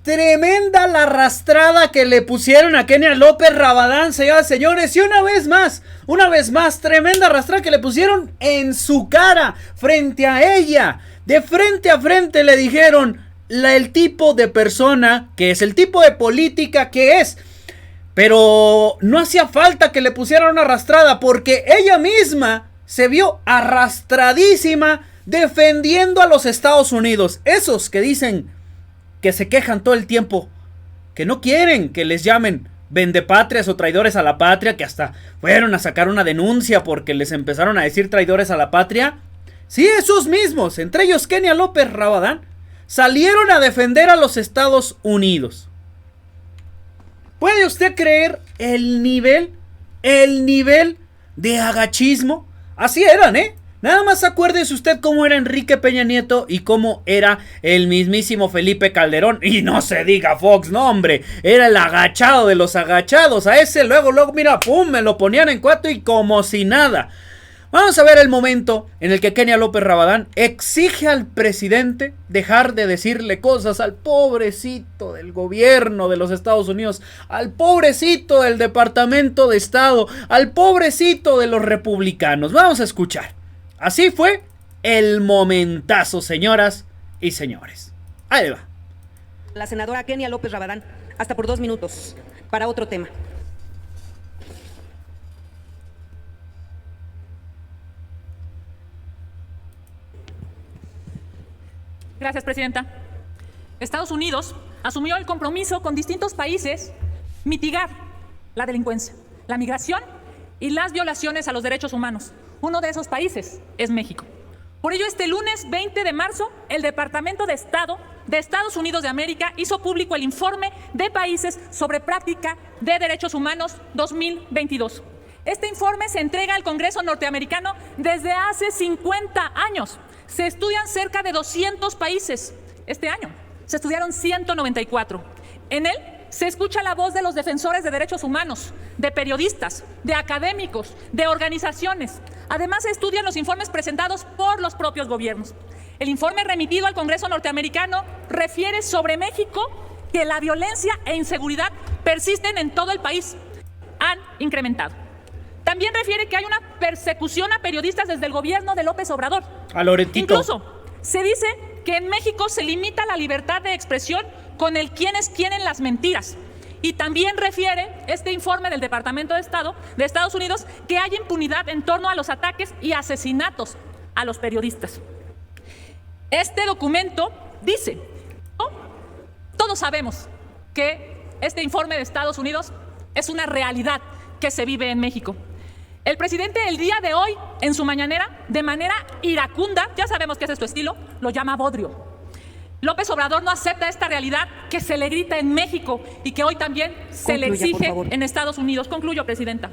Tremenda la arrastrada que le pusieron a Kenia López Rabadán, señoras y señores. Y una vez más, tremenda arrastrada que le pusieron en su cara, frente a ella. De frente a frente le dijeron el tipo de persona que es, el tipo de política que es. Pero no hacía falta que le pusieran una arrastrada, porque ella misma se vio arrastradísima defendiendo a los Estados Unidos. Esos que dicen, que se quejan todo el tiempo, que no quieren que les llamen vendepatrias o traidores a la patria, que hasta fueron a sacar una denuncia porque les empezaron a decir traidores a la patria. Sí, esos mismos, entre ellos Kenia López Rabadán, salieron a defender a los Estados Unidos. ¿Puede usted creer el nivel de agachismo? Así eran, ¿eh? Nada más acuérdese usted cómo era Enrique Peña Nieto y cómo era el mismísimo Felipe Calderón. Y no se diga Fox, no hombre, era el agachado de los agachados. A ese luego, mira, pum, me lo ponían en cuatro y como si nada. Vamos a ver el momento en el que Kenia López Rabadán exige al presidente dejar de decirle cosas al pobrecito del gobierno de los Estados Unidos, al pobrecito del Departamento de Estado, al pobrecito de los republicanos. Vamos a escuchar. Así fue el momentazo, señoras y señores. Ahí va. La senadora Kenia López Rabadán, hasta por 2 minutos, para otro tema. Gracias, presidenta. Estados Unidos asumió el compromiso con distintos países mitigar la delincuencia, la migración y las violaciones a los derechos humanos. Uno de esos países es México. Por ello, este lunes 20 de marzo, el Departamento de Estado de Estados Unidos de América hizo público el informe de países sobre práctica de derechos humanos 2022. Este informe se entrega al Congreso norteamericano desde hace 50 años. Se estudian cerca de 200 países. Este año se estudiaron 194. En él se escucha la voz de los defensores de derechos humanos, de periodistas, de académicos, de organizaciones. Además, se estudian los informes presentados por los propios gobiernos. El informe remitido al Congreso norteamericano refiere sobre México que la violencia e inseguridad persisten en todo el país. Han incrementado. También refiere que hay una persecución a periodistas desde el gobierno de López Obrador. A Loretito. Incluso se dice que en México se limita la libertad de expresión con el quienes quieren las mentiras. Y también refiere este informe del Departamento de Estado de Estados Unidos que hay impunidad en torno a los ataques y asesinatos a los periodistas. Este documento dice, todos sabemos que este informe de Estados Unidos es una realidad que se vive en México. El presidente el día de hoy, en su mañanera, de manera iracunda, ya sabemos que ese es tu estilo, lo llama bodrio. López Obrador no acepta esta realidad que se le grita en México y que hoy también se le exige en Estados Unidos. Concluyo, presidenta.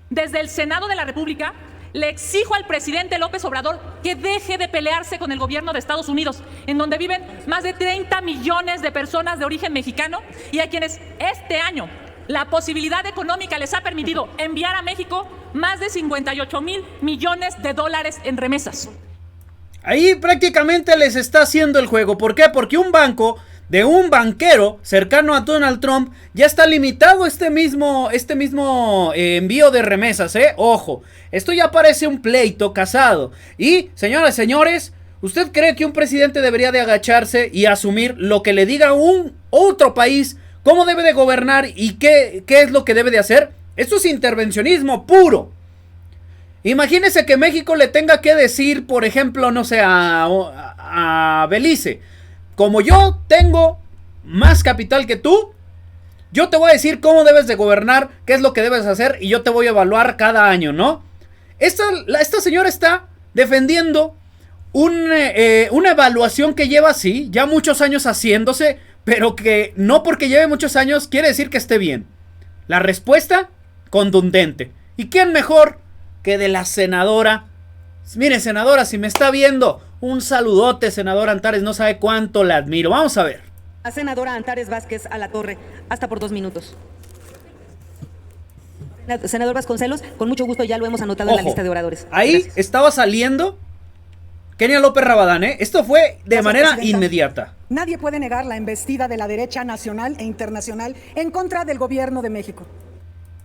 Desde el Senado de la República, le exijo al presidente López Obrador que deje de pelearse con el gobierno de Estados Unidos, en donde viven más de 30 millones de personas de origen mexicano y a quienes este año la posibilidad económica les ha permitido enviar a México más de 58,000 millones de dólares en remesas. Ahí prácticamente les está haciendo el juego. ¿Por qué? Porque un banco de un banquero cercano a Donald Trump ya está limitado este mismo envío de remesas, Ojo, esto ya parece un pleito casado. Y, señoras y señores, ¿usted cree que un presidente debería de agacharse y asumir lo que le diga un otro país? ¿Cómo debe de gobernar y qué es lo que debe de hacer? Esto es intervencionismo puro. Imagínese que México le tenga que decir, por ejemplo, no sé, a Belice, como yo tengo más capital que tú, yo te voy a decir cómo debes de gobernar, qué es lo que debes hacer y yo te voy a evaluar cada año, ¿no? Esta señora está defendiendo una evaluación que lleva, sí, ya muchos años haciéndose, pero que no porque lleve muchos años quiere decir que esté bien. La respuesta, contundente. ¿Y quién mejor que de la senadora? Mire, senadora, si me está viendo, un saludote, senadora Antares, no sabe cuánto la admiro. Vamos a ver. La senadora Antares Vázquez Alatorre, hasta por 2 minutos. Senador Vasconcelos, con mucho gusto ya lo hemos anotado en la lista de oradores. Ahí Gracias. estaba saliendo Kenia López Rabadán, esto fue de Gracias, manera presidenta. inmediata. Nadie puede negar la embestida de la derecha nacional e internacional en contra del gobierno de México.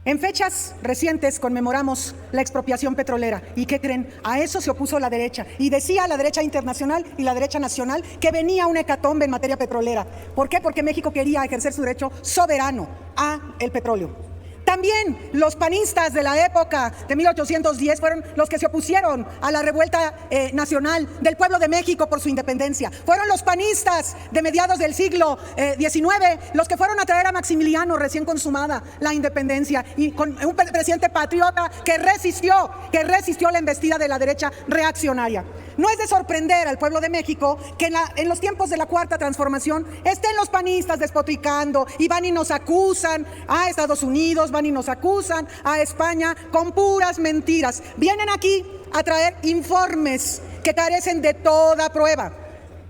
En fechas recientes conmemoramos la expropiación petrolera. ¿Y qué creen? A eso se opuso la derecha. Y decía la derecha internacional y la derecha nacional que venía una hecatombe en materia petrolera. ¿Por qué? Porque México quería ejercer su derecho soberano a el petróleo. También los panistas de la época de 1810 fueron los que se opusieron a la revuelta nacional del pueblo de México por su independencia. Fueron los panistas de mediados del siglo XIX los que fueron a traer a Maximiliano recién consumada la independencia, y con un presidente patriota que resistió la embestida de la derecha reaccionaria. No es de sorprender al pueblo de México que en los tiempos de la Cuarta Transformación estén los panistas despotricando y van y nos acusan a Estados Unidos, van y nos acusan a España con puras mentiras. Vienen aquí a traer informes que carecen de toda prueba.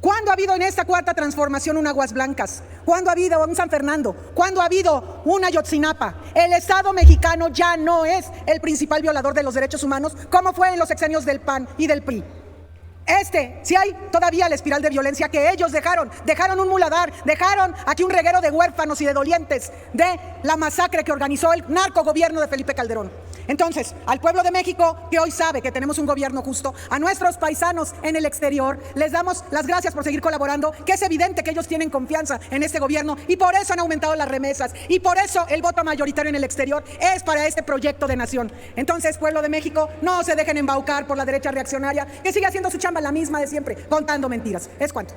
¿Cuándo ha habido en esta Cuarta Transformación un Aguas Blancas? ¿Cuándo ha habido un San Fernando? ¿Cuándo ha habido un Ayotzinapa? El Estado mexicano ya no es el principal violador de los derechos humanos como fue en los sexenios del PAN y del PRI. Si hay todavía la espiral de violencia que ellos dejaron un muladar, dejaron aquí un reguero de huérfanos y de dolientes de la masacre que organizó el narcogobierno de Felipe Calderón. Entonces, al pueblo de México, que hoy sabe que tenemos un gobierno justo, a nuestros paisanos en el exterior, les damos las gracias por seguir colaborando, que es evidente que ellos tienen confianza en este gobierno y por eso han aumentado las remesas y por eso el voto mayoritario en el exterior es para este proyecto de nación. Entonces, pueblo de México, no se dejen embaucar por la derecha reaccionaria, que sigue haciendo su chamba la misma de siempre, contando mentiras. Es cuanto.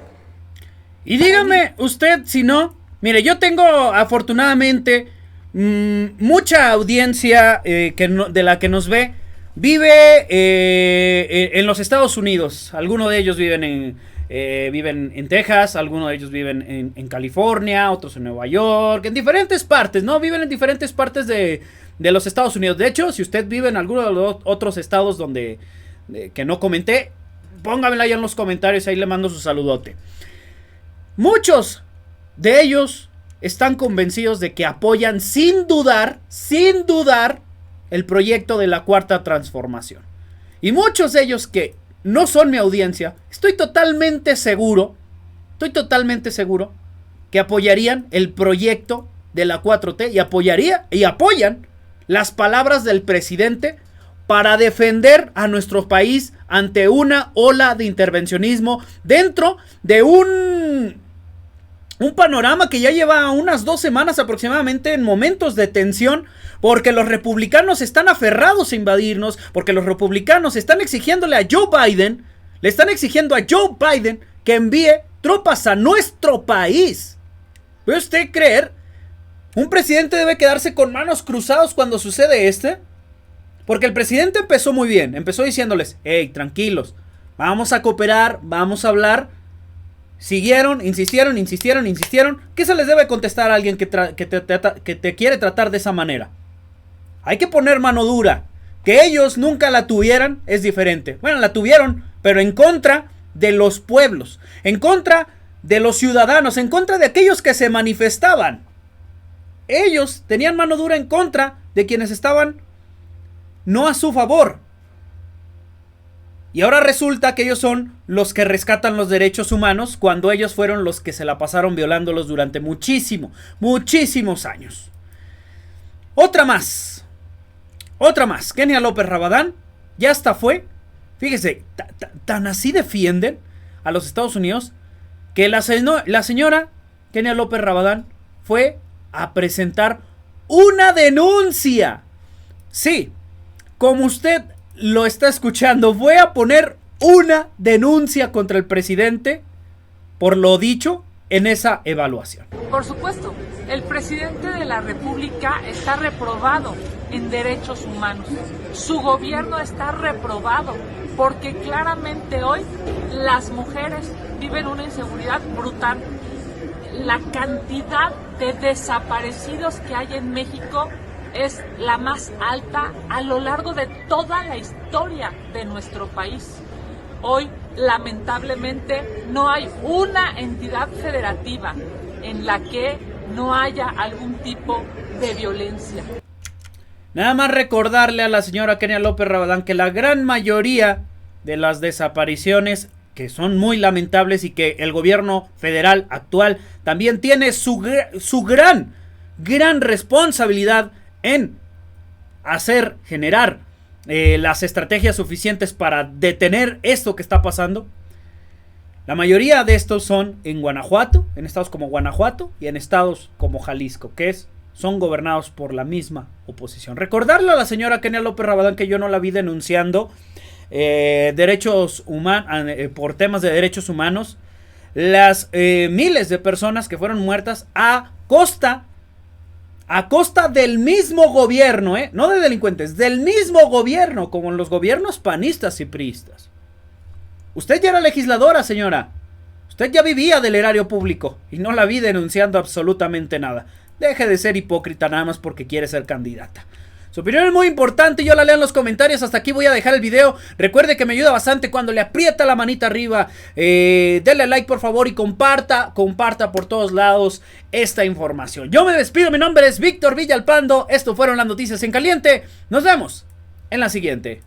Y dígame usted si no, mire, yo tengo afortunadamente mucha audiencia de la que nos ve, vive en los Estados Unidos. Algunos de ellos viven en Texas, algunos de ellos viven en California, otros en Nueva York, en diferentes partes, ¿no? Viven en diferentes partes de los Estados Unidos. De hecho, si usted vive en alguno de los otros estados que no comenté, póngamela ahí en los comentarios, ahí le mando su saludote. Muchos de ellos están convencidos de que apoyan sin dudar, el proyecto de la Cuarta Transformación. Y muchos de ellos que no son mi audiencia, estoy totalmente seguro que apoyarían el proyecto de la 4T y apoyan las palabras del presidente para defender a nuestro país ante una ola de intervencionismo dentro de un panorama que ya lleva unas 2 semanas aproximadamente en momentos de tensión, porque los republicanos están aferrados a invadirnos, porque los republicanos están exigiéndole a Joe Biden, que envíe tropas a nuestro país. ¿Puede usted creer? ¿Un presidente debe quedarse con manos cruzadas cuando sucede Porque el presidente empezó muy bien, empezó diciéndoles, hey, tranquilos, vamos a cooperar, vamos a hablar. Siguieron, insistieron. ¿Qué se les debe contestar a alguien que te quiere tratar de esa manera? Hay que poner mano dura. Que ellos nunca la tuvieran es diferente. Bueno, la tuvieron, pero en contra de los pueblos, en contra de los ciudadanos, en contra de aquellos que se manifestaban. Ellos tenían mano dura en contra de quienes estaban no a su favor. Y ahora resulta que ellos son los que rescatan los derechos humanos cuando ellos fueron los que se la pasaron violándolos durante muchísimos años. Otra más. Kenia López Rabadán ya hasta fue. Fíjese, tan así defienden a los Estados Unidos que la señora Kenia López Rabadán fue a presentar una denuncia. Sí, como usted lo está escuchando, voy a poner una denuncia contra el presidente por lo dicho en esa evaluación. Por supuesto, el presidente de la República está reprobado en derechos humanos. Su gobierno está reprobado porque claramente hoy las mujeres viven una inseguridad brutal. La cantidad de desaparecidos que hay en México es la más alta a lo largo de toda la historia de nuestro país. Hoy, lamentablemente, no hay una entidad federativa en la que no haya algún tipo de violencia. Nada más recordarle a la señora Kenia López Rabadán que la gran mayoría de las desapariciones que son muy lamentables y que el gobierno federal actual también tiene su gran responsabilidad en generar las estrategias suficientes para detener esto que está pasando. La mayoría de estos son en Guanajuato, en estados como Guanajuato y en estados como Jalisco, son gobernados por la misma oposición. Recordarle a la señora Kenia López Rabadán que yo no la vi denunciando derechos humanos, por temas de derechos humanos, las miles de personas que fueron muertas a costa del mismo gobierno, no de delincuentes, del mismo gobierno, como en los gobiernos panistas y priistas. Usted ya era legisladora, señora. Usted ya vivía del erario público y no la vi denunciando absolutamente nada. Deje de ser hipócrita nada más porque quiere ser candidata. Su opinión es muy importante, yo la leo en los comentarios. Hasta aquí voy a dejar el video. Recuerde que me ayuda bastante cuando le aprieta la manita arriba. Denle like por favor y comparta por todos lados esta información. Yo me despido, mi nombre es Víctor Villalpando. Esto fueron las noticias en caliente. Nos vemos en la siguiente.